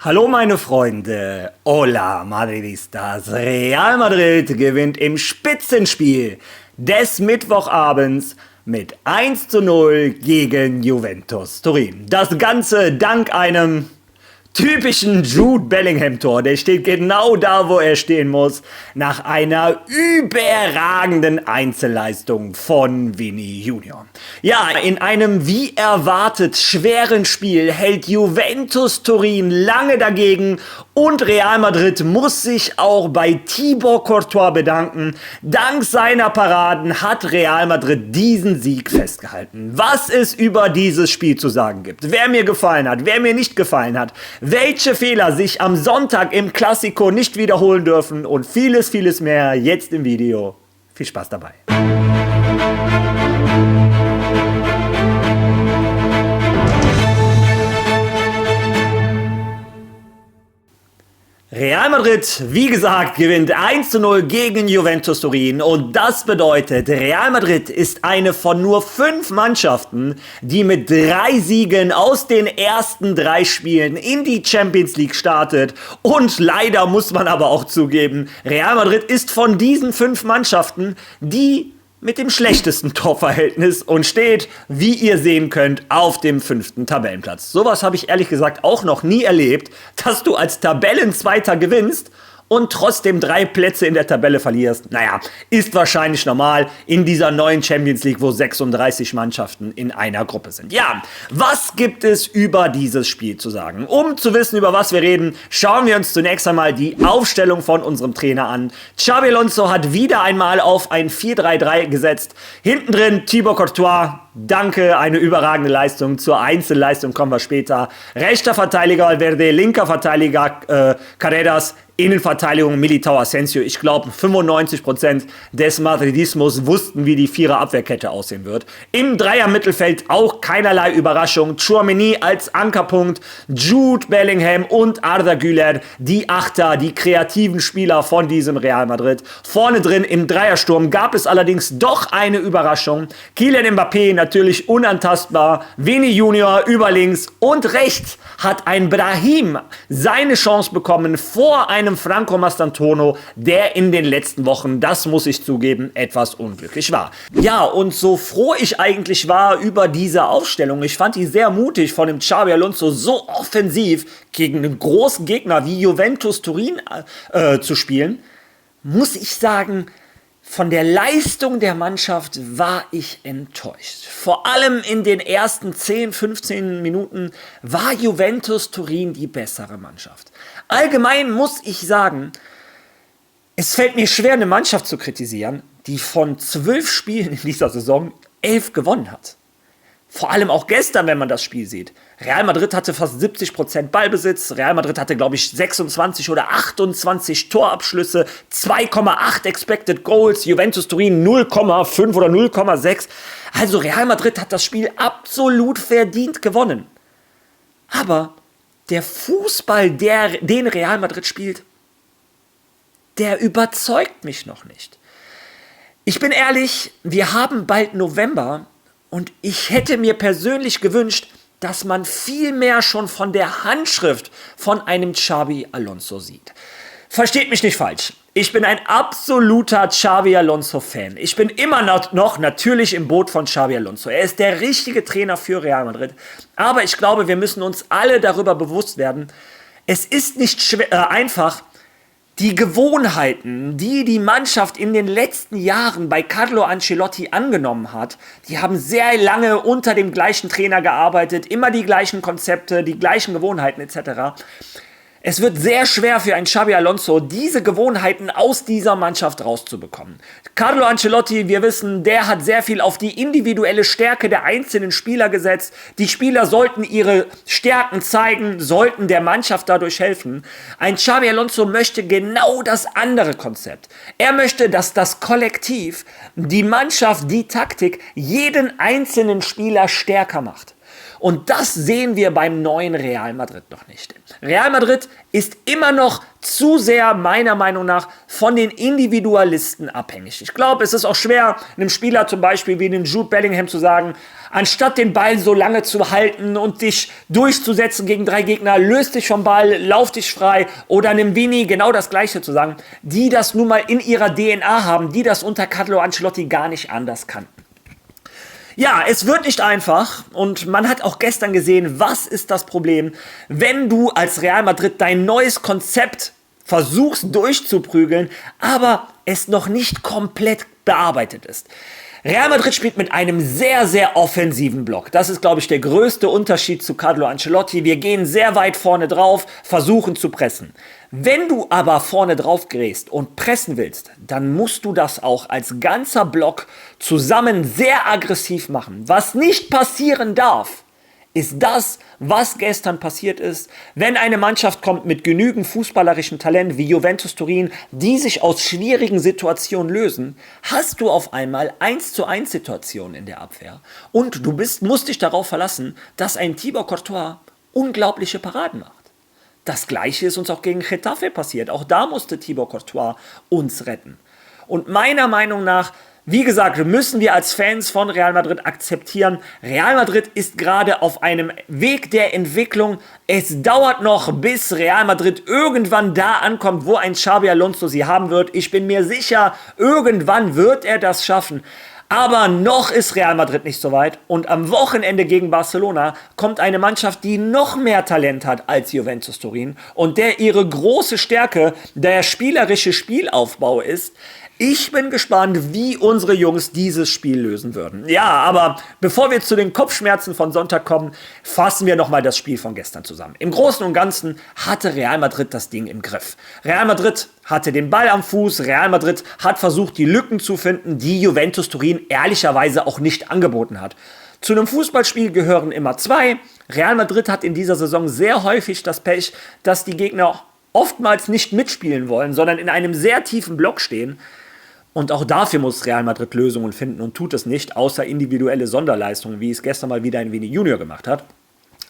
Hallo meine Freunde, hola Madridistas, Real Madrid gewinnt im Spitzenspiel des Mittwochabends mit 1:0 gegen Juventus Turin. Das Ganze dank einem typischen Jude Bellingham-Tor. Der steht genau da, wo er stehen muss, nach einer überragenden Einzelleistung von Vini Junior. Ja, in einem wie erwartet schweren Spiel hält Juventus Turin lange dagegen und Real Madrid muss sich auch bei Thibaut Courtois bedanken. Dank seiner Paraden hat Real Madrid diesen Sieg festgehalten. Was es über dieses Spiel zu sagen gibt, wer mir gefallen hat, wer mir nicht gefallen hat, welche Fehler sich am Sonntag im Classico nicht wiederholen dürfen und vieles, vieles mehr jetzt im Video. Viel Spaß dabei. Real Madrid, wie gesagt, gewinnt 1:0 gegen Juventus Turin und das bedeutet, Real Madrid ist eine von nur 5 Mannschaften, die mit 3 Siegen aus den ersten 3 Spielen in die Champions League startet und leider muss man aber auch zugeben, Real Madrid ist von diesen 5 Mannschaften die mit dem schlechtesten Torverhältnis und steht, wie ihr sehen könnt, auf dem 5. Tabellenplatz. Sowas habe ich ehrlich gesagt auch noch nie erlebt, dass du als Tabellenzweiter gewinnst und trotzdem 3 Plätze in der Tabelle verlierst. Naja, ist wahrscheinlich normal in dieser neuen Champions League, wo 36 Mannschaften in einer Gruppe sind. Ja, was gibt es über dieses Spiel zu sagen? Um zu wissen, über was wir reden, schauen wir uns zunächst einmal die Aufstellung von unserem Trainer an. Xabi Alonso hat wieder einmal auf ein 4-3-3 gesetzt. Hinten drin Thibaut Courtois. Danke, eine überragende Leistung. Zur Einzelleistung kommen wir später. Rechter Verteidiger Valverde, linker Verteidiger Carreras, Innenverteidigung Militao Asensio. Ich glaube, 95% des Madridismus wussten, wie die Vierer-Abwehrkette aussehen wird. Im Dreier-Mittelfeld auch keinerlei Überraschung. Tchouaméni als Ankerpunkt, Jude Bellingham und Arda Güler, die Achter, die kreativen Spieler von diesem Real Madrid. Vorne drin im Dreiersturm gab es allerdings doch eine Überraschung. Kylian Mbappé natürlich unantastbar, Vini Junior über links und rechts hat ein Brahim seine Chance bekommen vor einem Franco Mastantuono, der in den letzten Wochen, das muss ich zugeben, etwas unglücklich war. Ja, und so froh ich eigentlich war über diese Aufstellung, ich fand die sehr mutig von dem Xabi Alonso, so offensiv gegen einen großen Gegner wie Juventus Turin zu spielen, muss ich sagen, von der Leistung der Mannschaft war ich enttäuscht. Vor allem in den ersten 10, 15 Minuten war Juventus Turin die bessere Mannschaft. Allgemein muss ich sagen, es fällt mir schwer, eine Mannschaft zu kritisieren, die von 12 Spielen in dieser Saison 11 gewonnen hat. Vor allem auch gestern, wenn man das Spiel sieht. Real Madrid hatte fast 70% Ballbesitz. Real Madrid hatte, glaube ich, 26 oder 28 Torabschlüsse, 2,8 Expected Goals, Juventus Turin 0,5 oder 0,6. Also Real Madrid hat das Spiel absolut verdient gewonnen. Aber der Fußball, den Real Madrid spielt, der überzeugt mich noch nicht. Ich bin ehrlich, wir haben bald November. Und ich hätte mir persönlich gewünscht, dass man viel mehr schon von der Handschrift von einem Xabi Alonso sieht. Versteht mich nicht falsch. Ich bin ein absoluter Xabi Alonso-Fan. Ich bin immer noch natürlich im Boot von Xabi Alonso. Er ist der richtige Trainer für Real Madrid. Aber ich glaube, wir müssen uns alle darüber bewusst werden, es ist nicht einfach, die Gewohnheiten, die die Mannschaft in den letzten Jahren bei Carlo Ancelotti angenommen hat, die haben sehr lange unter dem gleichen Trainer gearbeitet, immer die gleichen Konzepte, die gleichen Gewohnheiten etc. Es wird sehr schwer für einen Xabi Alonso, diese Gewohnheiten aus dieser Mannschaft rauszubekommen. Carlo Ancelotti, wir wissen, der hat sehr viel auf die individuelle Stärke der einzelnen Spieler gesetzt. Die Spieler sollten ihre Stärken zeigen, sollten der Mannschaft dadurch helfen. Ein Xabi Alonso möchte genau das andere Konzept. Er möchte, dass das Kollektiv, die Mannschaft, die Taktik jeden einzelnen Spieler stärker macht. Und das sehen wir beim neuen Real Madrid noch nicht. Real Madrid ist immer noch zu sehr, meiner Meinung nach, von den Individualisten abhängig. Ich glaube, es ist auch schwer, einem Spieler zum Beispiel wie dem Jude Bellingham zu sagen, anstatt den Ball so lange zu halten und dich durchzusetzen gegen 3 Gegner, löst dich vom Ball, lauf dich frei, oder einem Vini genau das Gleiche zu sagen, die das nun mal in ihrer DNA haben, die das unter Carlo Ancelotti gar nicht anders kannten. Ja, es wird nicht einfach und man hat auch gestern gesehen, was ist das Problem, wenn du als Real Madrid dein neues Konzept versuchst durchzuprügeln, aber es noch nicht komplett bearbeitet ist. Real Madrid spielt mit einem sehr, sehr offensiven Block. Das ist, glaube ich, der größte Unterschied zu Carlo Ancelotti. Wir gehen sehr weit vorne drauf, versuchen zu pressen. Wenn du aber vorne drauf gehst und pressen willst, dann musst du das auch als ganzer Block zusammen sehr aggressiv machen. Was nicht passieren darf, ist das, was gestern passiert ist, wenn eine Mannschaft kommt mit genügend fußballerischem Talent wie Juventus Turin, die sich aus schwierigen Situationen lösen, hast du auf einmal 1:1 Situationen in der Abwehr. Und du musst dich darauf verlassen, dass ein Thibaut Courtois unglaubliche Paraden macht. Das Gleiche ist uns auch gegen Getafe passiert. Auch da musste Thibaut Courtois uns retten. Und meiner Meinung nach, wie gesagt, müssen wir als Fans von Real Madrid akzeptieren, Real Madrid ist gerade auf einem Weg der Entwicklung. Es dauert noch, bis Real Madrid irgendwann da ankommt, wo ein Xabi Alonso sie haben wird. Ich bin mir sicher, irgendwann wird er das schaffen. Aber noch ist Real Madrid nicht so weit und am Wochenende gegen Barcelona kommt eine Mannschaft, die noch mehr Talent hat als Juventus Turin und der ihre große Stärke der spielerische Spielaufbau ist. Ich bin gespannt, wie unsere Jungs dieses Spiel lösen würden. Ja, aber bevor wir zu den Kopfschmerzen von Sonntag kommen, fassen wir nochmal das Spiel von gestern zusammen. Im Großen und Ganzen hatte Real Madrid das Ding im Griff. Real Madrid hatte den Ball am Fuß, Real Madrid hat versucht, die Lücken zu finden, die Juventus Turin ehrlicherweise auch nicht angeboten hat. Zu einem Fußballspiel gehören immer 2. Real Madrid hat in dieser Saison sehr häufig das Pech, dass die Gegner oftmals nicht mitspielen wollen, sondern in einem sehr tiefen Block stehen. Und auch dafür muss Real Madrid Lösungen finden und tut es nicht, außer individuelle Sonderleistungen, wie es gestern mal wieder ein Vini Junior gemacht hat.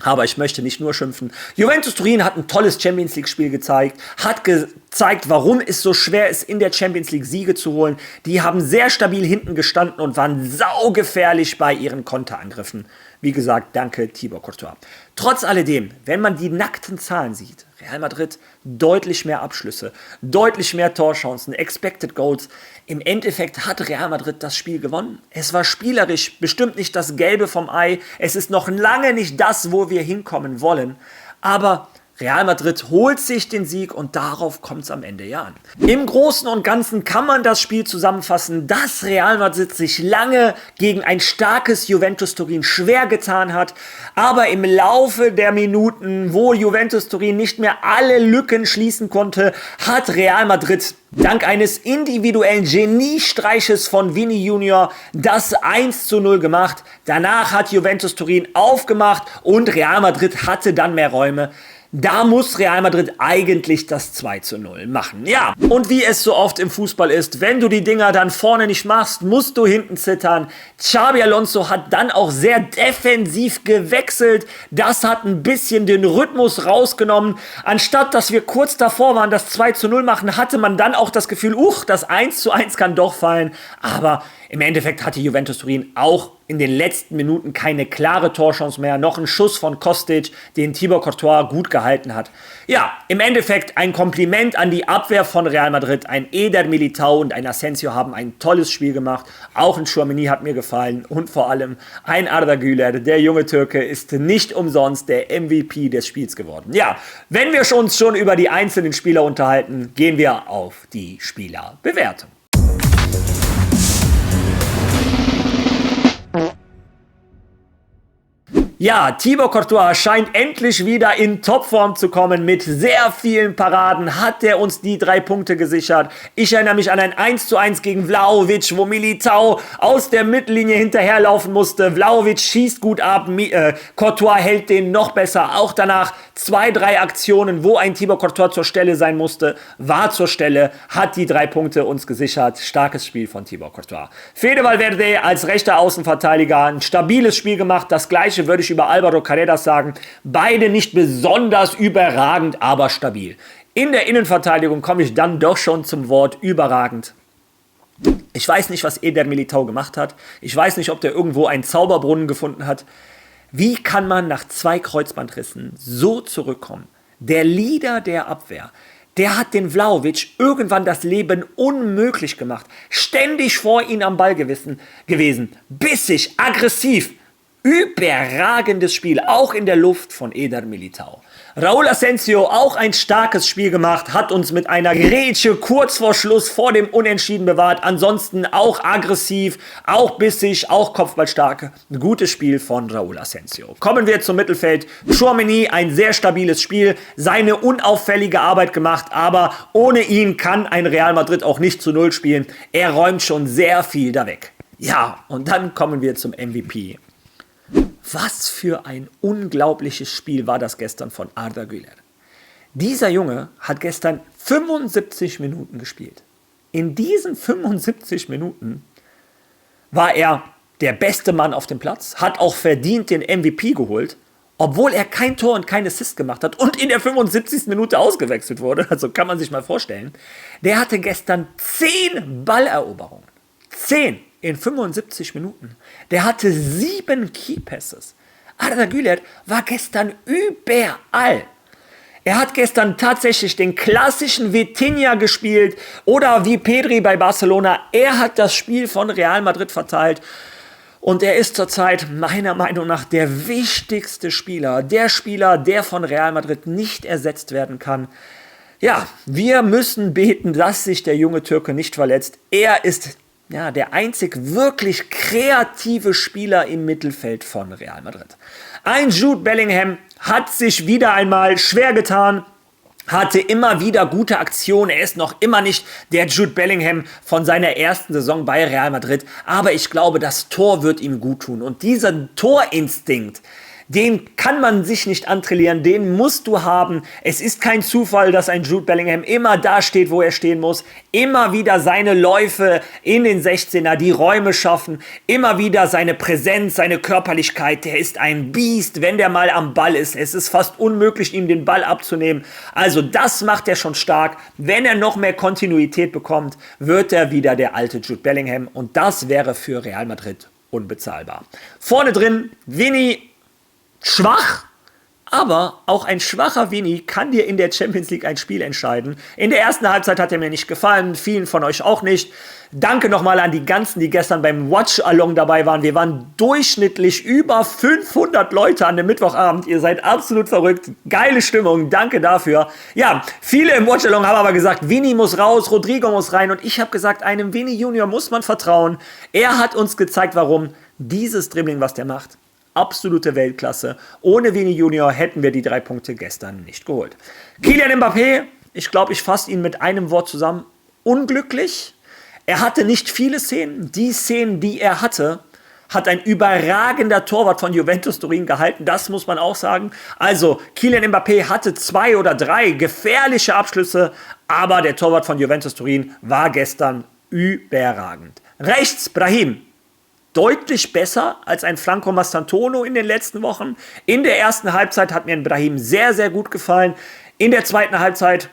Aber ich möchte nicht nur schimpfen. Juventus Turin hat ein tolles Champions League Spiel gezeigt, hat gezeigt, warum es so schwer ist, in der Champions League Siege zu holen. Die haben sehr stabil hinten gestanden und waren saugefährlich bei ihren Konterangriffen. Wie gesagt, danke Thibaut Courtois. Trotz alledem, wenn man die nackten Zahlen sieht, Real Madrid deutlich mehr Abschlüsse, deutlich mehr Torchancen, Expected Goals. Im Endeffekt hat Real Madrid das Spiel gewonnen. Es war spielerisch bestimmt nicht das Gelbe vom Ei. Es ist noch lange nicht das, wo wir hinkommen wollen. Aber Real Madrid holt sich den Sieg und darauf kommt es am Ende ja an. Im Großen und Ganzen kann man das Spiel zusammenfassen, dass Real Madrid sich lange gegen ein starkes Juventus Turin schwer getan hat, aber im Laufe der Minuten, wo Juventus Turin nicht mehr alle Lücken schließen konnte, hat Real Madrid dank eines individuellen Geniestreiches von Vini Junior das 1:0 gemacht. Danach hat Juventus Turin aufgemacht und Real Madrid hatte dann mehr Räume. Da muss Real Madrid eigentlich das 2:0 machen. Ja, und wie es so oft im Fußball ist, wenn du die Dinger dann vorne nicht machst, musst du hinten zittern. Xabi Alonso hat dann auch sehr defensiv gewechselt. Das hat ein bisschen den Rhythmus rausgenommen. Anstatt, dass wir kurz davor waren, das 2:0 machen, hatte man dann auch das Gefühl, das 1:1 kann doch fallen. Aber im Endeffekt hatte Juventus Turin auch in den letzten Minuten keine klare Torchance mehr. Noch ein Schuss von Kostic, den Thibaut Courtois gut gehalten hat. Ja, im Endeffekt ein Kompliment an die Abwehr von Real Madrid. Ein Eder Militao und ein Asensio haben ein tolles Spiel gemacht. Auch ein Tchouaméni hat mir gefallen. Und vor allem ein Arda Güler, der junge Türke, ist nicht umsonst der MVP des Spiels geworden. Ja, wenn wir uns schon über die einzelnen Spieler unterhalten, gehen wir auf die Spielerbewertung. Ja, Thibaut Courtois scheint endlich wieder in Topform zu kommen. Mit sehr vielen Paraden hat er uns die 3 Punkte gesichert. Ich erinnere mich an ein 1:1 gegen Vlahovic, wo Militao aus der Mittellinie hinterherlaufen musste. Vlahovic schießt gut ab, Courtois hält den noch besser. Auch danach 2, 3 Aktionen, wo ein Thibaut Courtois zur Stelle sein musste, war zur Stelle, hat die 3 Punkte uns gesichert. Starkes Spiel von Thibaut Courtois. Fede Valverde als rechter Außenverteidiger ein stabiles Spiel gemacht. Das gleiche würde ich ich über Álvaro Carreras sagen. Beide nicht besonders überragend, aber stabil. In der Innenverteidigung komme ich dann doch schon zum Wort überragend. Ich weiß nicht, was Eder Militão gemacht hat. Ich weiß nicht, ob der irgendwo einen Zauberbrunnen gefunden hat. Wie kann man nach 2 Kreuzbandrissen so zurückkommen? Der Leader der Abwehr, der hat den Vlahovic irgendwann das Leben unmöglich gemacht. Ständig vor ihm am Ball gewesen. Bissig, aggressiv. Überragendes Spiel, auch in der Luft von Eder Militão. Raúl Asensio, auch ein starkes Spiel gemacht, hat uns mit einer Grätsche kurz vor Schluss vor dem Unentschieden bewahrt. Ansonsten auch aggressiv, auch bissig, auch kopfballstark. Ein gutes Spiel von Raúl Asensio. Kommen wir zum Mittelfeld. Tchouaméni, ein sehr stabiles Spiel, seine unauffällige Arbeit gemacht, aber ohne ihn kann ein Real Madrid auch nicht zu 0 spielen. Er räumt schon sehr viel da weg. Ja, und dann kommen wir zum MVP. Was für ein unglaubliches Spiel war das gestern von Arda Güler. Dieser Junge hat gestern 75 Minuten gespielt. In diesen 75 Minuten war er der beste Mann auf dem Platz, hat auch verdient den MVP geholt, obwohl er kein Tor und kein Assist gemacht hat und in der 75. Minute ausgewechselt wurde. Also kann man sich mal vorstellen. Der hatte gestern 10 Balleroberungen. 10 in 75 Minuten. Der hatte 7 Key-Passes. Arda Güler war gestern überall. Er hat gestern tatsächlich den klassischen Vitinha gespielt oder wie Pedri bei Barcelona. Er hat das Spiel von Real Madrid verteilt. Und er ist zurzeit meiner Meinung nach der wichtigste Spieler. Der Spieler, der von Real Madrid nicht ersetzt werden kann. Ja, wir müssen beten, dass sich der junge Türke nicht verletzt. Er ist der einzig wirklich kreative Spieler im Mittelfeld von Real Madrid. Ein Jude Bellingham hat sich wieder einmal schwer getan, hatte immer wieder gute Aktionen. Er ist noch immer nicht der Jude Bellingham von seiner ersten Saison bei Real Madrid. Aber ich glaube, das Tor wird ihm gut tun. Und dieser Torinstinkt, den kann man sich nicht antrainieren, den musst du haben. Es ist kein Zufall, dass ein Jude Bellingham immer da steht, wo er stehen muss. Immer wieder seine Läufe in den 16er, die Räume schaffen. Immer wieder seine Präsenz, seine Körperlichkeit. Der ist ein Biest, wenn der mal am Ball ist. Es ist fast unmöglich, ihm den Ball abzunehmen. Also das macht er schon stark. Wenn er noch mehr Kontinuität bekommt, wird er wieder der alte Jude Bellingham. Und das wäre für Real Madrid unbezahlbar. Vorne drin, Vini. Schwach, aber auch ein schwacher Vini kann dir in der Champions League ein Spiel entscheiden. In der ersten Halbzeit hat er mir nicht gefallen, vielen von euch auch nicht. Danke nochmal an die ganzen, die gestern beim Watch-Along dabei waren. Wir waren durchschnittlich über 500 Leute an dem Mittwochabend. Ihr seid absolut verrückt. Geile Stimmung, danke dafür. Ja, viele im Watch-Along haben aber gesagt, Vini muss raus, Rodrigo muss rein. Und ich habe gesagt, einem Vini Junior muss man vertrauen. Er hat uns gezeigt, warum dieses Dribbling, was der macht, absolute Weltklasse. Ohne Vini Junior hätten wir die 3 Punkte gestern nicht geholt. Kylian Mbappé, ich glaube, ich fasse ihn mit einem Wort zusammen. Unglücklich. Er hatte nicht viele Szenen. Die Szenen, die er hatte, hat ein überragender Torwart von Juventus Turin gehalten. Das muss man auch sagen. Also, Kylian Mbappé hatte 2 oder 3 gefährliche Abschlüsse, aber der Torwart von Juventus Turin war gestern überragend. Rechts, Brahim. Deutlich besser als ein Franco Mastantuono in den letzten Wochen. In der ersten Halbzeit hat mir ein Brahim sehr, sehr gut gefallen. In der zweiten Halbzeit,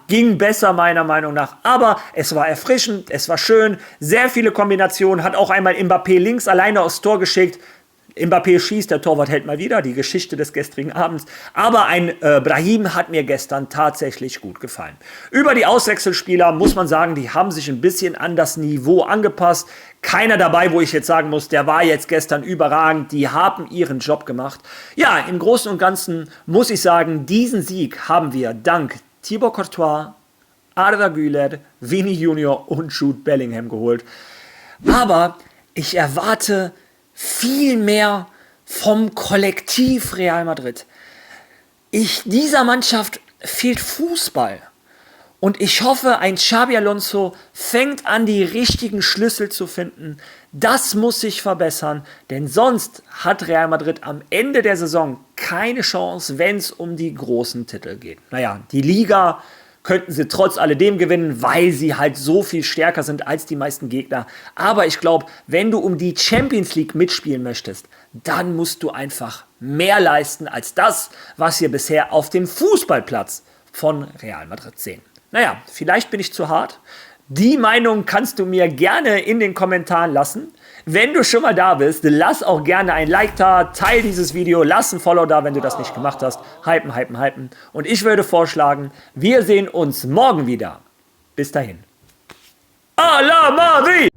ging besser meiner Meinung nach. Aber es war erfrischend, es war schön. Sehr viele Kombinationen. Hat auch einmal Mbappé links alleine aufs Tor geschickt. Mbappé schießt, der Torwart hält mal wieder, die Geschichte des gestrigen Abends. Aber ein Brahim hat mir gestern tatsächlich gut gefallen. Über die Auswechselspieler muss man sagen, die haben sich ein bisschen an das Niveau angepasst. Keiner dabei, wo ich jetzt sagen muss, der war jetzt gestern überragend. Die haben ihren Job gemacht. Ja, im Großen und Ganzen muss ich sagen, diesen Sieg haben wir dank Thibaut Courtois, Arda Güler, Vini Junior und Jude Bellingham geholt. Aber ich erwarte viel mehr vom Kollektiv Real Madrid. Dieser Mannschaft fehlt Fußball. Und ich hoffe, ein Xabi Alonso fängt an, die richtigen Schlüssel zu finden. Das muss sich verbessern, denn sonst hat Real Madrid am Ende der Saison keine Chance, wenn es um die großen Titel geht. Die Liga könnten sie trotz alledem gewinnen, weil sie halt so viel stärker sind als die meisten Gegner. Aber ich glaube, wenn du um die Champions League mitspielen möchtest, dann musst du einfach mehr leisten als das, was wir bisher auf dem Fußballplatz von Real Madrid sehen. Naja, vielleicht bin ich zu hart. Die Meinung kannst du mir gerne in den Kommentaren lassen. Wenn du schon mal da bist, lass auch gerne ein Like da, teil dieses Video, lass ein Follow da, wenn du das nicht gemacht hast. Hypen, hypen, hypen. Und ich würde vorschlagen, wir sehen uns morgen wieder. Bis dahin. A la Madrid!